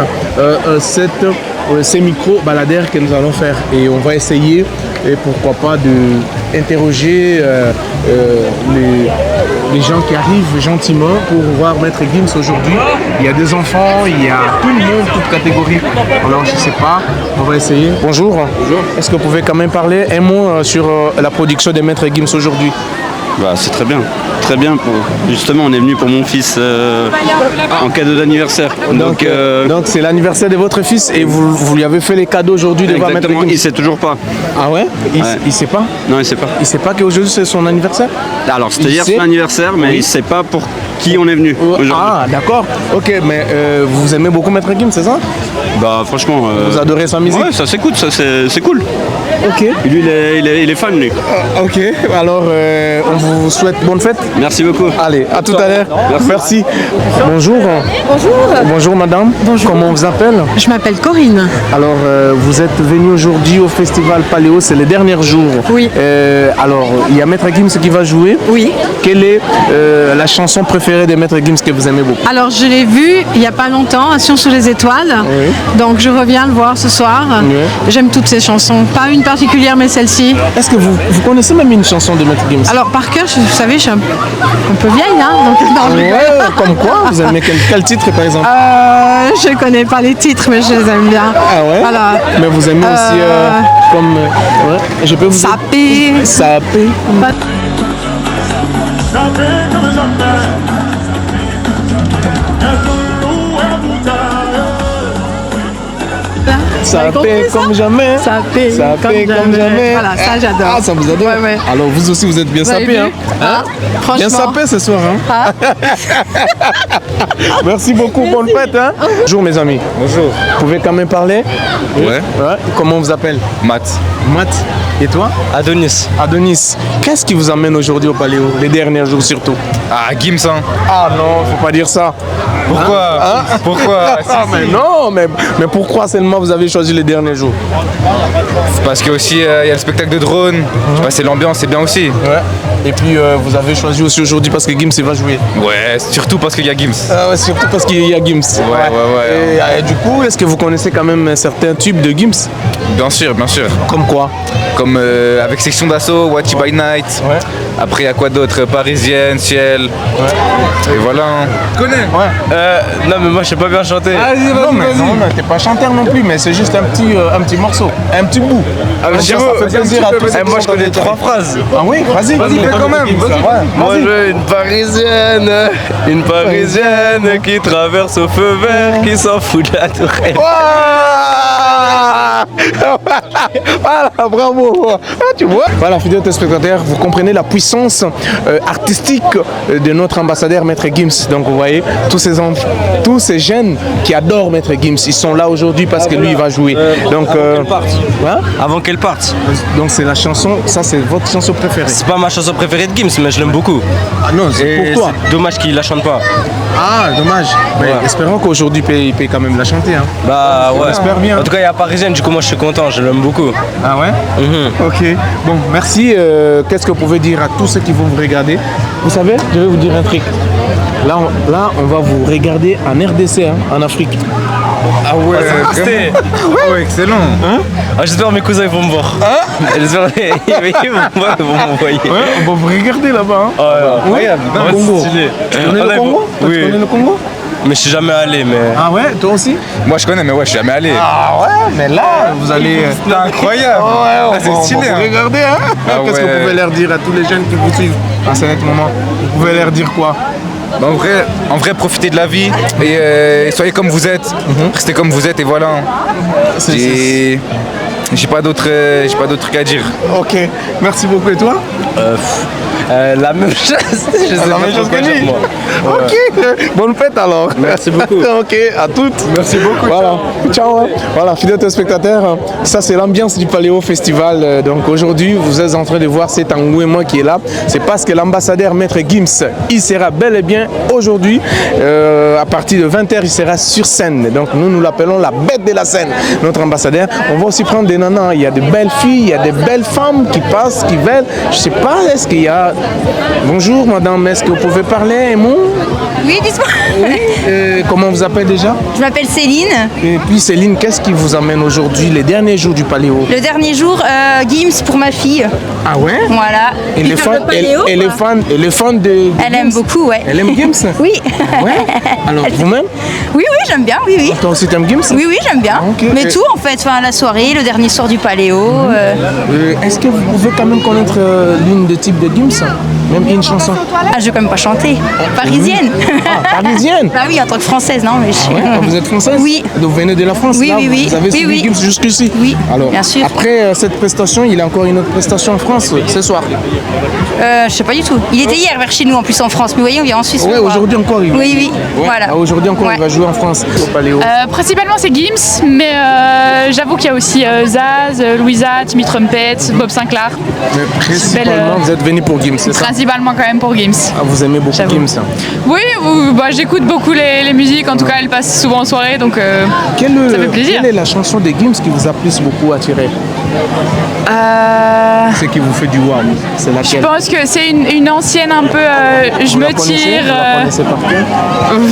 ces micro-baladaires que nous allons faire. Et on va essayer, et pourquoi pas, d'interroger les gens qui arrivent gentiment pour voir Maître Gims aujourd'hui. Il y a des enfants, il y a tout le monde, toute catégorie. Alors je sais pas, on va essayer. Bonjour. Bonjour. Est-ce que vous pouvez quand même parler un mot sur la production de Maître Gims aujourd'hui? Bah, c'est très bien. Très bien. Justement, on est venu pour mon fils en cadeau d'anniversaire. Donc c'est l'anniversaire de votre fils et vous lui avez fait les cadeaux aujourd'hui de voir Maître Exactement, Gims? il sait toujours pas. Ah ouais? Il sait pas? Non, il sait pas. Il sait pas qu'aujourd'hui c'est son anniversaire? Alors, c'était Il hier sait son anniversaire, mais il sait pas pour qui on est venu aujourd'hui. Ah d'accord. Ok, mais vous aimez beaucoup Maître Gims, c'est ça? Bah, franchement. Vous adorez sa musique? Ouais, ça s'écoute, ça c'est cool. Ok. Lui, il est fan, lui. Ok, alors on vous souhaite bonne fête. Merci beaucoup. Allez, à tout à l'heure. Merci. Bonjour. Bonjour, Bonjour madame. Bonjour. Comment on vous appelle? je m'appelle Corinne. Alors vous êtes venu aujourd'hui au festival Paléo, c'est les derniers jours. Oui. Alors il y a Maître Gims qui va jouer. Oui. Quelle est la chanson préférée de Maître Gims que vous aimez beaucoup? Alors je l'ai vu il n'y a pas longtemps à Sion sous les étoiles. Oui. Donc je reviens le voir ce soir. Oui. J'aime toutes ces chansons. Pas une particulière mais celle-ci. Est-ce que vous connaissez même une chanson de Maître Gims? Alors par cœur, vous savez, je suis un peu vieille. Hein, donc, non, Ouais, comme quoi? Vous aimez quel titre par exemple? je connais pas les titres mais je les aime bien. Ah ouais? Voilà. Mais vous aimez aussi comme... ouais, je peux vous... Sapé. Sapé. Ça Vous avez paie compris ça? comme jamais. Ça paie comme jamais. Voilà, ça j'adore. Ah, ça vous adore. Ouais, ouais. Alors vous aussi vous êtes bien Vous avez sapé. vu? Hein? Ah, franchement. Bien sapé ce soir. Hein? Merci beaucoup, bonne fête. Hein? Bonjour mes amis. Bonjour. Vous pouvez quand même parler? Ouais. Ouais. Comment on vous appelle? Matt. Matt. Et toi? Adonis. Adonis. Qu'est-ce qui vous amène aujourd'hui au Paléo, les derniers jours surtout? Ah, Gims, hein. Ah non, faut pas dire ça. Pourquoi Pourquoi Mais non, mais pourquoi seulement vous avez choisi les derniers jours? C'est parce qu'il y a le spectacle de drone. C'est l'ambiance, c'est bien aussi. Ouais. Et puis vous avez choisi aussi aujourd'hui parce que Gims il va jouer. Ouais, surtout parce qu'il y a Gims. Ah ouais, surtout parce qu'il y a Gims. Ouais. Et du coup, est-ce que vous connaissez quand même certains tubes de Gims? Bien sûr, bien sûr. Comme quoi? Comme avec Section d'Assaut, Watchy by Night. Ouais. Après, il y a quoi d'autre? Parisienne, Ciel. Ouais. Et voilà. Tu connais? Ouais. Non, mais moi, je sais pas bien chanter. Non, mais t'es pas chanteur non plus, mais c'est juste un petit morceau, un petit bout. mais ça fait plaisir à tous. moi, je connais 3 phrases. Ah oui, vas-y, fais quand même. Moi, je veux une parisienne qui traverse au feu vert, qui s'en fout de la tourelle. Voilà, bravo. Tu vois. Voilà, fidèles téléspectateurs, vous comprenez la puissance artistique de notre ambassadeur Maître Gims. Donc vous voyez, tous ces jeunes qui adorent Maître Gims, ils sont là aujourd'hui parce que lui il va jouer. Donc Avant qu'elle parte. donc c'est la chanson, ça c'est votre chanson préférée. C'est pas ma chanson préférée de Gims, mais je l'aime beaucoup. Ah non, c'est Et pour toi. c'est dommage qu'il la chante pas. Ah, dommage. Mais espérons qu'aujourd'hui il peut quand même la chanter. Hein. Bah ouais. J'espère bien. En tout cas, il y a Parisienne, du coup, moi je suis content, je l'aime beaucoup. Ah ouais. Ok. Bon, merci. Qu'est-ce que vous pouvez dire à tous ceux qui vont vous regarder? Vous savez, je vais vous dire un truc. Là, on va vous regarder en RDC, hein, en Afrique. Ah ouais, Ouais, excellent. Hein? Ah, j'espère que mes cousins ils vont me voir. J'espère ils vont m'envoyer. Ouais, on va vous regarder là-bas. Hein. Incroyable. Au Congo. Stylé. Tu connais le Congo? Oui. Tu connais le Congo? Mais je suis jamais allé, mais. Ah ouais, toi aussi? Moi, je connais, mais ouais, je suis jamais allé. Ah ouais, mais là, vous allez... C'est incroyable. Ouais, c'est stylé. On va vous regarder, hein. Qu'est-ce que vous pouvez leur dire à tous les jeunes qui vous suivent à ce moment? Vous pouvez leur dire quoi? Bah, en vrai, profitez de la vie et soyez comme vous êtes. Restez comme vous êtes et voilà. J'ai pas d'autres trucs à dire. Ok, merci beaucoup. Et toi? La même chose. Je sais La pas même chose pourquoi que lui. dire, moi. Ok, bonne fête alors. Merci beaucoup. Ok, à toutes. Merci beaucoup. Voilà, ciao. Hein. Voilà, fidèles téléspectateurs, ça c'est l'ambiance du Paléo Festival. Donc aujourd'hui, vous êtes en train de voir cet engouement qui est là. C'est parce que l'ambassadeur Maître Gims, il sera bel et bien aujourd'hui, à partir de 20h, il sera sur scène. Donc nous l'appelons la bête de la scène, notre ambassadeur. On va aussi prendre des nanas. Il y a de belles filles, il y a de belles femmes qui passent, qui veulent. Je sais pas, est-ce qu'il y a... Bonjour madame, est-ce que vous pouvez parler un mot? Oui, dites-moi. Oui. Comment vous appelez déjà? Je m'appelle Céline. Et puis Céline, qu'est-ce qui vous amène aujourd'hui, les derniers jours du Paléo? Le dernier jour, Gims pour ma fille. Ah ouais? Voilà. Et les fans, les fans de Elle aime beaucoup, ouais. Elle aime Gims? Oui. Ouais. Alors vous-même? Oui, j'aime bien, oui. Toi aussi t'aimes Gims? Oui, j'aime bien. Ok. Mais tout en fait, enfin, la soirée, le dernier soir du Paléo. Est-ce que vous pouvez quand même connaître l'une des types de Gims? Même une chanson? Ah, je vais quand même pas chanter. Parisienne. Ah, parisienne? Bah oui, en tant que française, non mais Ah ouais? Ah, vous êtes française? Oui. Vous venez de la France? Oui, là, oui. Vous avez Oui, suivi oui. Gims jusqu'ici? Oui, Alors, bien sûr. après cette prestation, il y a encore une autre prestation en France ce soir? Je sais pas du tout. Il était hier vers chez nous en plus en France, mais vous voyez, on vient en Suisse. Oui, aujourd'hui encore. Il va Oui, jouer. voilà. Ah, aujourd'hui encore, Ouais. il va jouer en France au Paléo. Principalement c'est Gims, mais j'avoue qu'il y a aussi Zaz, Louisa, Timmy Trumpet, Bob Sinclair. Mais principalement, vous êtes venu pour Gims, c'est ça? Principalement quand même pour Gims. Ah, vous aimez beaucoup J'avoue. Gims? Hein. Oui, j'écoute beaucoup les musiques, en tout cas elles passent souvent en soirée, donc ça fait plaisir. Quelle est la chanson de Gims qui vous a plus beaucoup attiré? C'est qui vous fait du wow? C'est Je laquelle? pense que c'est une ancienne un peu je Vous me la connaissez? tire. Vous la connaissez par cœur?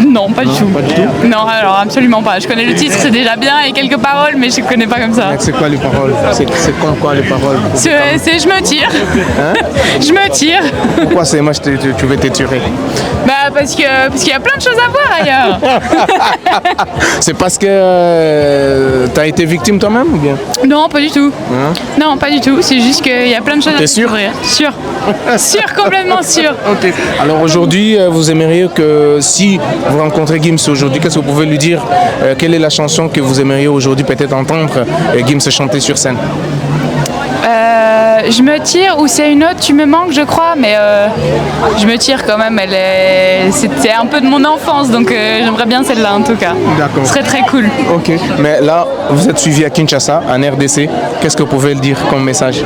Non, pas du tout. Pas du tout? Non, alors absolument pas. Je connais le titre, c'est déjà bien, et quelques paroles, mais je connais pas comme ça. C'est quoi les paroles? C'est quoi les paroles? C'est je me tire. Hein? Je me tire. Pourquoi c'est moi tu veux t'étirer? Bah parce qu'il y a plein de choses à voir ailleurs. C'est parce que t'as été victime toi-même ou bien? Non, pas du tout. Hein? Non, pas du tout. C'est juste qu'il y a plein de choses à T'es sûr? découvrir. Sûr. Sûr, complètement sûr. Ok. Alors aujourd'hui, vous aimeriez que si vous rencontrez Gims aujourd'hui, qu'est-ce que vous pouvez lui dire? Quelle est la chanson que vous aimeriez aujourd'hui peut-être entendre Gims chanter sur scène? Je me tire ou c'est une autre, tu me manques, je crois, mais je me tire quand même. C'était un peu de mon enfance, donc j'aimerais bien celle-là en tout cas. D'accord. Ce serait très cool. Ok, mais là, vous êtes suivi à Kinshasa, en RDC. Qu'est-ce que vous pouvez le dire comme message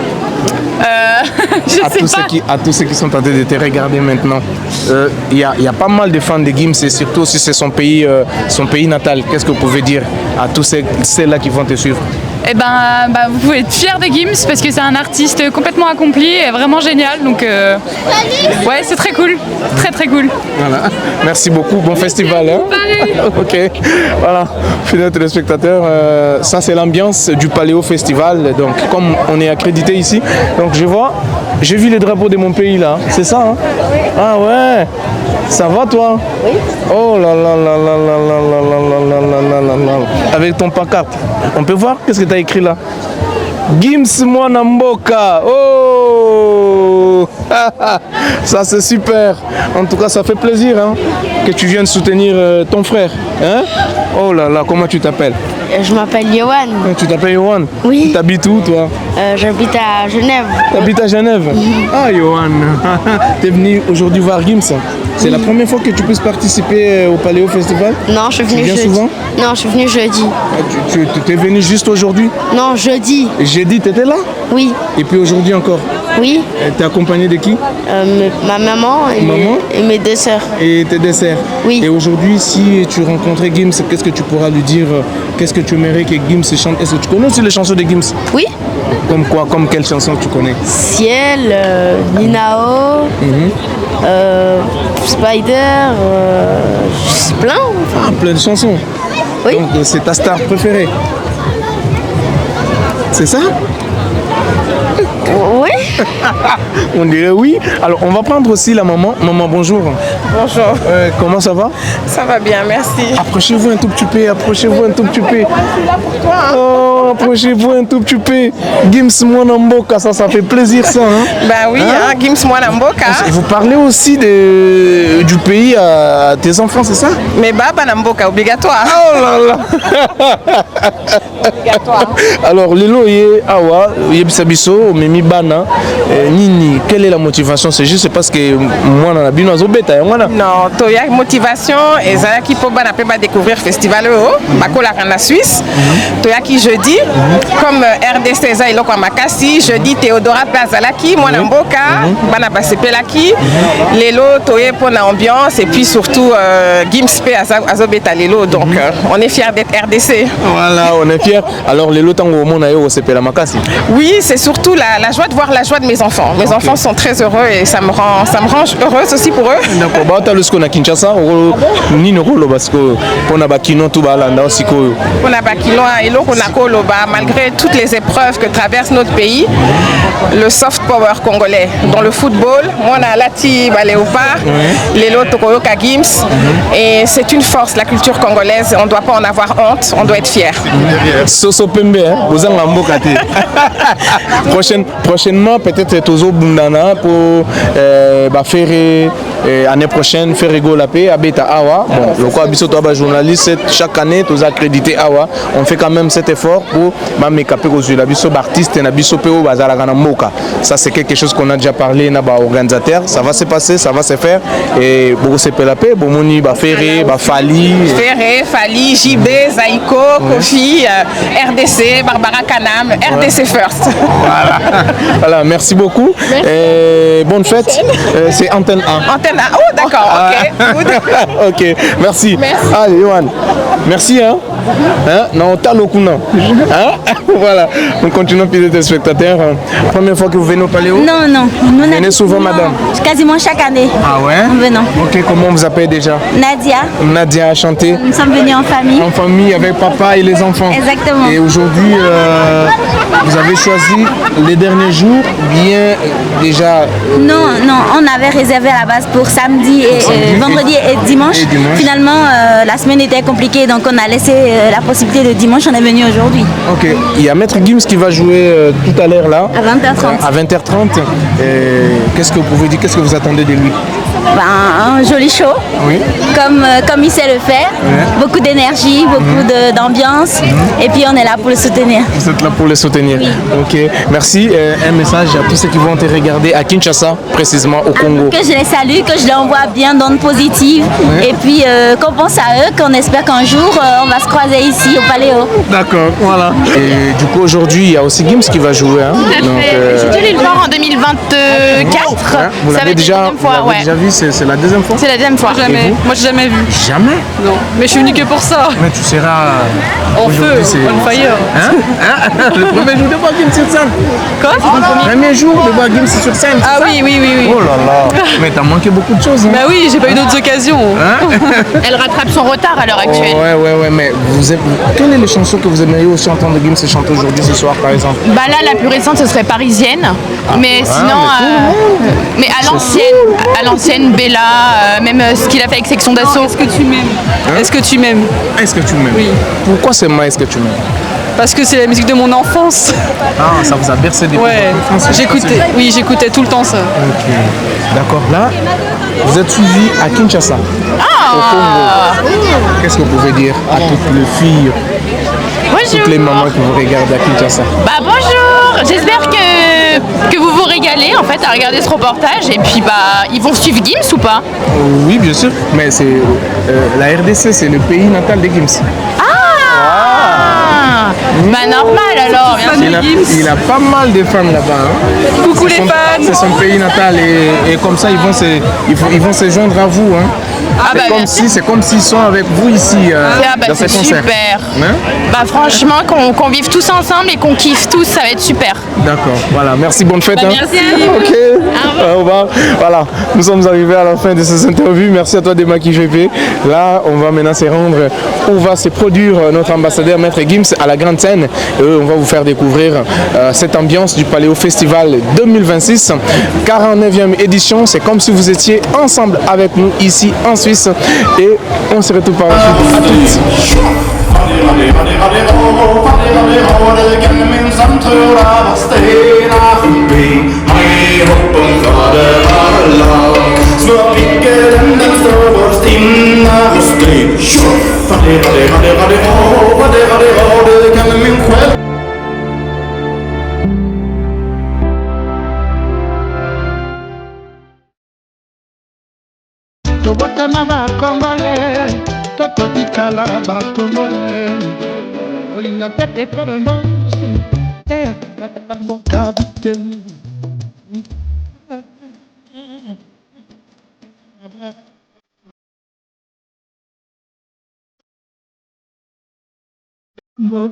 à tous ceux qui sont tentés de te regarder maintenant? Il y a pas mal de fans de Gims et surtout si c'est son pays natal. Qu'est-ce que vous pouvez dire à tous ceux-là qui vont te suivre? Eh ben, vous pouvez être fiers de Gims parce que c'est un artiste complètement accompli et vraiment génial. Donc, ouais, c'est très cool. Très, très cool. Voilà. Merci beaucoup. Bon festival. Hein? Ok. Voilà. Fidèles téléspectateurs, ça c'est l'ambiance du Paléo Festival. Donc, comme on est accrédité ici, donc j'ai vu les drapeaux de mon pays là. C'est ça, hein? Ah ouais. Ça va toi? Oui. Oh là là là là là là là là là là là là. Avec ton pancarte. On peut voir qu'est-ce que tu as écrit là? Gims Mwana Mboka. Oh. Ça c'est super. En tout cas ça fait plaisir hein, que tu viennes soutenir ton frère. Hein? Oh là là, comment tu t'appelles? Je m'appelle Yohan. Tu t'appelles Yohan? Oui. Tu habites où toi? J'habite à Genève. Tu habites à Genève? Ah Yohan, tu es venu aujourd'hui voir Gims. C'est la première fois que tu puisses participer au Paléo Festival? Non, je suis venu jeudi. Souvent? Non, je suis venu jeudi. Tu es venu juste aujourd'hui? Non, jeudi. Jeudi, tu étais là? Oui. Et puis aujourd'hui encore? Oui. Tu es accompagné de qui? Ma maman et mes deux sœurs. Et tes deux sœurs? Oui. Et aujourd'hui, si tu rencontrais Gims, qu'est-ce que tu pourras lui dire? Qu'est-ce que tu aimerais que Gims chante? Est-ce que tu connais aussi les chansons de Gims? Oui. Comme quoi? Comme quelles chansons tu connais? Ciel, Ninao, Spider, plein. Ah, plein de chansons. Oui. Donc c'est ta star préférée? C'est ça? Oui. On dirait oui. Alors on va prendre aussi la maman. Maman, bonjour. Bonjour. Comment ça va? Ça va bien, merci. Approchez-vous un tout petit peu, approchez-vous un tout petit peu. Je suis là pour toi. Hein. Oh, approchez-vous un tout petit peu. Gims Mwana Mboka, ça fait plaisir ça. Hein? Ben oui, hein? Gims Mwana Mboka. Vous parlez aussi du pays à tes enfants, c'est ça? Mais Baba Mboka, obligatoire. Oh là là. Obligatoire. Alors, Lilo et Awa, Yebisabiso, Memi Bana, Nini, quelle est la motivation? C'est juste parce que moi, on a bien aux bêta. Non, il y a motivation et ça qui peut découvrir festival Bakola en la Suisse. Il y a qui jeudi, comme RDC ça il a Makassi, jeudi Théodora Plazalaki, moi Mboka, Bana Basepelaki, Lelo Toye pour l'ambiance et puis surtout Gims P Azobeta Lelo. Donc on est fiers d'être RDC. Voilà, on est fiers. Alors Lelo Tango Monayo Sepela Makassi. Oui, c'est surtout la joie de voir la joie de mes enfants. Mes enfants sont très heureux et ça me rend heureuse aussi pour eux. D'accord, bah tu as le Kinshasa, ni ne rolo parce que pour na bakino tout balanda aussi ko. Pour na bakino et lo koloba malgré toutes les épreuves que traverse notre pays, le soft power congolais dans le football, moi on a Lati Léopard, les lots Tokoyoka Gims et c'est une force la culture congolaise, on ne doit pas en avoir honte, on doit être fier. Soso Pembe, vous en ambokate. Prochainement peut-être Tozo Bundana pour faire année prochaine faire rigoler à Beta Awa. Bon, le quoi biso toi journaliste chaque année tous accrédité Awa. On fait quand même cet effort pour m'amekaper aux yeux la biso artiste na biso peo bazala kana moka. Ça c'est quelque chose qu'on a déjà parlé na ba organisateur, ça va se passer, ça va se faire et beaucoup se pelaper, bomoni ba Ferré, ba Fali, JB, Zaiko, Kofi, RDC, Barbara Kanam, RDC First. Voilà, merci beaucoup. Et bonne fête. C'est Antenne A. Antenne A. Oh d'accord, ok. Ok, merci. Allez, Yohan. Merci, hein. Non, talokuna. Voilà. Nous continuons puis les spectateurs. Première fois que vous venez au Paléo? Non, non. Vous venez souvent, madame? Quasiment chaque année. Ah ouais? Nous venons. Ok, comment vous appelez déjà? Nadia. Nadia a chanté? Nous sommes venus en famille. En famille avec papa et les enfants. Exactement. Et aujourd'hui, vous avez choisi les derniers jours, bien déjà... Non, on avait réservé à la base pour samedi et vendredi et dimanche. Finalement, la semaine était compliquée, donc on a laissé la possibilité de dimanche, on est venu aujourd'hui. Ok, il y a Maître Gims qui va jouer tout à l'heure là. À 20h30. À 20h30. Qu'est-ce que vous pouvez dire, qu'est-ce que vous attendez de lui? Un joli show, oui. comme il sait le faire, beaucoup d'énergie, beaucoup d'ambiance, et puis on est là pour le soutenir. Vous êtes là pour le soutenir, oui. Ok, merci. Un message message à tous ceux qui vont te regarder à Kinshasa, précisément au Congo? Que je les salue, que je les envoie bien d'ondes positives. Ouais. Et puis qu'on pense à eux, qu'on espère qu'un jour on va se croiser ici au Paléo. D'accord, voilà. Et du coup, aujourd'hui, il y a aussi Gims qui va jouer. Hein. J'ai dû aller le voir en 2024. Ouais. Vous l'avez déjà, déjà vu, c'est la deuxième fois? C'est la deuxième fois. Jamais. Moi, j'ai jamais vu. Jamais? Non. Mais je suis venue que pour ça. Mais tu seras en feu, on fire. Hein? Le premier jour de voir Gims sur scène. Quoi? Premier jour de voir Gims sur scène. Ah oui, oui, oui, oui. Oh là là. Mais t'as manqué beaucoup de choses. Hein? Bah oui, j'ai pas eu d'autres occasions. Hein? Elle rattrape son retard à l'heure actuelle. Ouais, mais quelle est les chansons que vous aimeriez aussi entendre Gims chanter aujourd'hui, ce soir, par exemple? Bah là, la plus récente, ce serait Parisienne. Mais sinon, mais à l'ancienne, Bella, même ce qu'il a fait avec Section d'Assaut. Est-ce que tu m'aimes? Est-ce que tu m'aimes? Est-ce que tu m'aimes? Oui. Pourquoi c'est moi, est-ce que tu m'aimes? Parce que c'est la musique de mon enfance. Ah, ça vous a bercé des enfance. J'écoutais tout le temps ça. Ok, d'accord. Là, vous êtes suivi à Kinshasa, au Congo. Qu'est-ce que vous pouvez dire à toutes les filles, toutes les mamans qui vous regardent à Kinshasa? Bah bonjour, j'espère que vous vous régalez en fait à regarder ce reportage et puis bah ils vont suivre Gims ou pas? Oui, bien sûr, mais c'est la RDC, c'est le pays natal de Gims. Bah normal alors, bien sûr. Il a pas mal de fans là-bas. Hein. Coucou les fans. C'est son pays natal et comme ça ils vont se joindre à vous. Hein. C'est comme s'ils sont avec vous ici dans ce concert. Super. Hein? Bah franchement qu'on vive tous ensemble et qu'on kiffe tous, ça va être super. D'accord, voilà, merci, bonne fête. Merci à vous. Ok, au revoir. Voilà, nous sommes arrivés à la fin de ces interviews. Merci à toi Demaki GP. Là, on va maintenant se rendre où va se produire notre ambassadeur Maître Gims à la grande scène. Et on va vous faire découvrir cette ambiance du Paléo Festival 2026, 49e édition. C'est comme si vous étiez ensemble avec nous ici en Suisse et on se retrouve par la suite. À toutes. Tobotana ba Congolais, tokotikala ba Congolais. Olinga tete poromo, mon capitaine. Mon